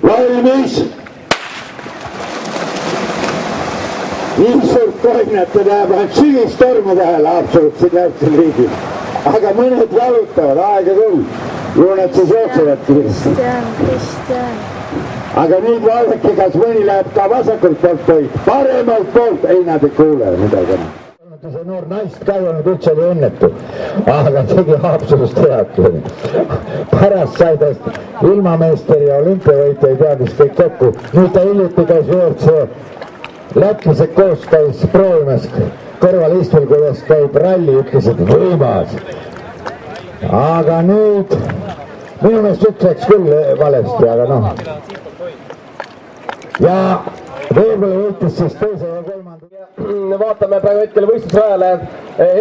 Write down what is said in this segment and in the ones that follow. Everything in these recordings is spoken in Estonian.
valmis. nii suurt toimnat näeb ainult sügistormu vahel absoluutselt Läti riigil, aga mõned jalutavad aega küll, ju nad siis jooksevadki. Kristjan. aga nüüd vaadake, kas mõni läheb ka vasakult poolt või paremalt poolt, ei nad ei kuule midagi. see noor naist ka ei olnud üldse oli õnnetu, aga tegi Haapsalust head. pärast sai tast ilmameisteri ja olümpiavõitja ei tea, mis kõik kokku. nüüd ta hiljuti käis WRC lätlased koos käis proovimas kõrvalistmel, kuidas käib ralli, ütlesid võimas. aga nüüd minu meelest üks läks küll valesti, aga noh. ja võib-olla võitis siis teise ja kolmanda. vaatame praegu hetkel võistlusrajale.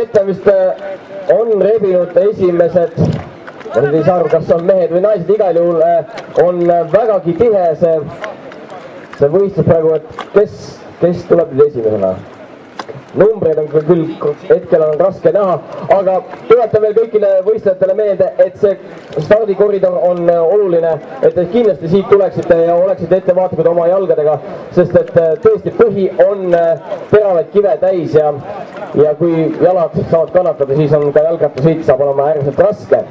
ette vist on rebinud esimesed, ma nüüd ei saa aru, kas on mehed või naised, igal juhul on vägagi tihe see võistlus praegu, et kes tuleb nüüd esimesena. numbreid on küll hetkel on raske näha, aga tuletan veel kõigile võistlejatele meelde, et see stardikoridor on oluline, et te kindlasti siit tuleksite ja oleksite ettevaatlikud oma jalgadega, sest et tõesti põhi on teravaid kive täis ja kui jalad saavad kannatada, siis on ka jalgrattasõit saab olema äärmiselt raske.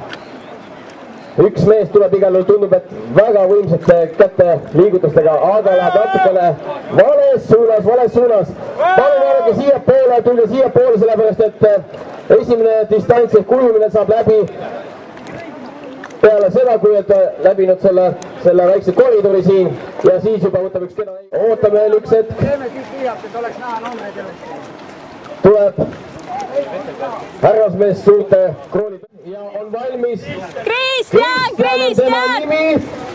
üks mees tuleb igal juhul, tundub, et väga võimsate käte liigutustega, aga läheb natukene vales suunas. palun vaadake siiapoole, tulge siiapoole, sellepärast et esimene distants ehk ujumine saab läbi peale seda, kui olete läbinud selle väikse koridori siin ja siis juba võtab üks kena. ootame veel üks hetk. tuleb härrasmees suurte kroonid ja on valmis. Kristjan!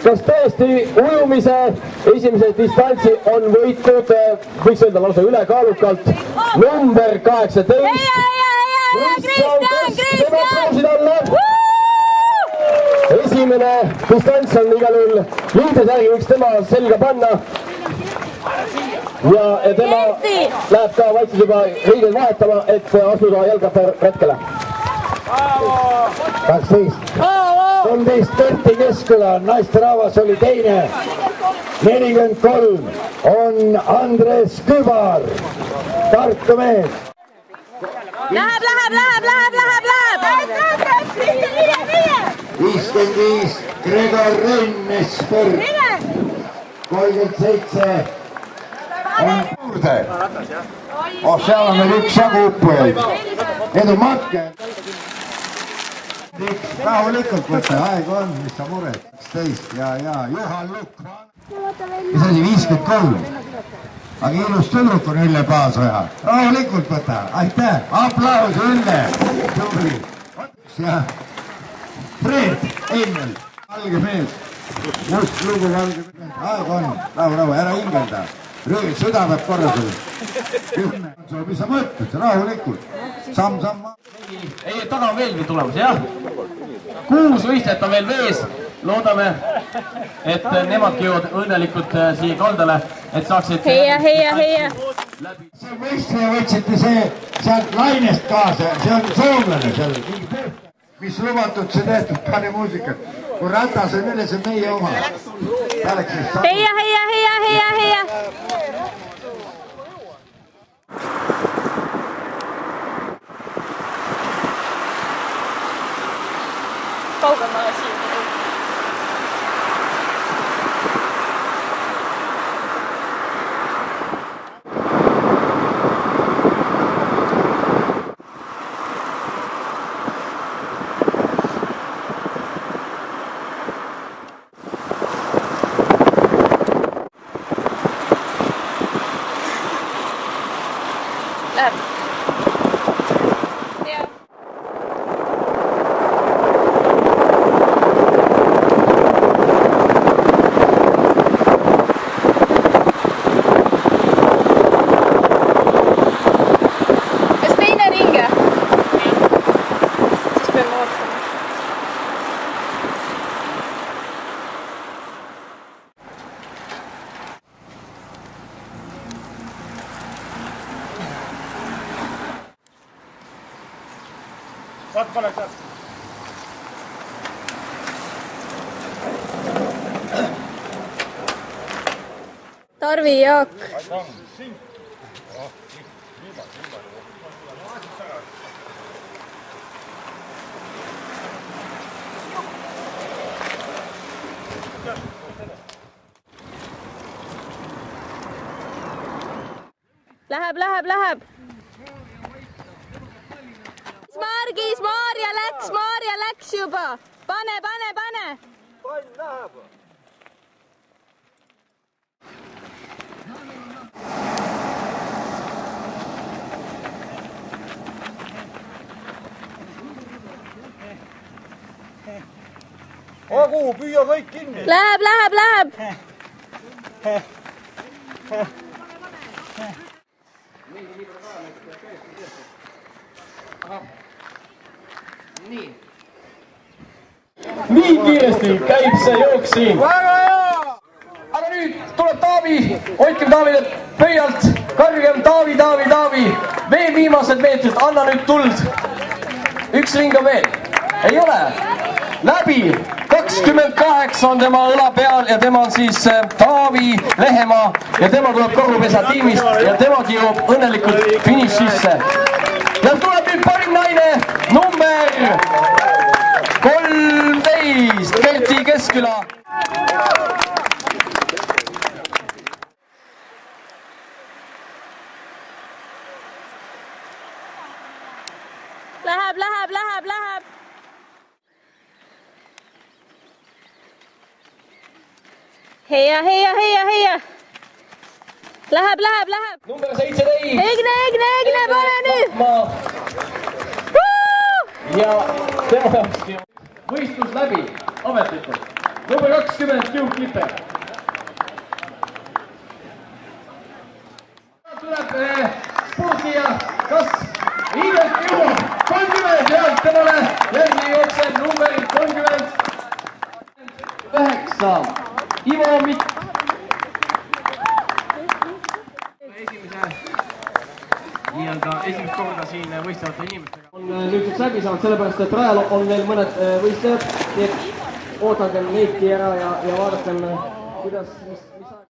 kas tõesti ujumise esimese distantsi on võitnud, võiks öelda lausa ülekaalukalt, number 18. Kristjan! esimene distants on igal juhul liidesärgi, võiks tema selga panna. ja tema läheb ka vaikselt juba riideid vahetama, et asuda jalgrattaretkele. 12. 13 Kerti Keskküla, naisterahvas oli teine. 43 on Andres Kübar, Tartu mees. Läheb! 55 Gregor Rennesberg, 37 on juurde. seal on veel üksjagu uppujaid. Edu matke. rahulikult võtta, aeg on, mis sa mured. 11 ja Juhan Lukk. mis asi, 53. aga ilus tüdruk on Ülle Paasoja. rahulikult võta, aitäh, aplaus Ülle. tubli. ja Fred Engel, valge mees. must lugu valge mees. aeg on, rahu, ära hingelda. süda peab korras olema. mis sa mõtled, rahulikult. samm. ei, taga on veel tulemas, jah. 6 võistlejat on veel vees. loodame, et nemadki jõuavad õnnelikult siia kaldale, et saaksid... Heia! see võistleja võtsite sealt lainest kaasa, see on soomlane seal. mis lubatud see tehtud, pane muusikat. kui ratas on üle, see on meie oma. Heia! kaugemale siin. Läheb. Tarvi Jaak. Läheb. Margis, Maarja läks juba. Pane. Pann läheb. Agu, püüa kõik kinni. Läheb. Nii kiiresti käib see jooks siin. Väga hea! Aga nüüd tuleb Taavi, hoidkem Taavile pöialt, kõrgem Taavi. Veel viimased meetrid, anna nüüd tuld. Üks ring on veel. Ei ole. Läbi 28 on tema õla peal ja tema on siis Taavi Lehemaa ja tema tuleb korrupesa tiimist ja temagi jõuab õnnelikult finišisse. Ja tuleb nüüd parim naine, number 13, Kerti Keskküla. Läheb. Heia. Läheb. Number 17. Egne, pane nüüd! Ja tema jaokski võistlus läbi, ametlikult. Number 20, Duke Klipper. Tuleb spurtija, kas Iivet jõuab 30 ja temale järgi jookseb number 39. Ivo Mikk. Esimest korda siin võistlevate inimestega on nüüdseks läbi saanud, sellepärast et rajal on veel mõned võistlejad, nii et ootagem neidki ära ja vaadakem, kuidas, mis aeg.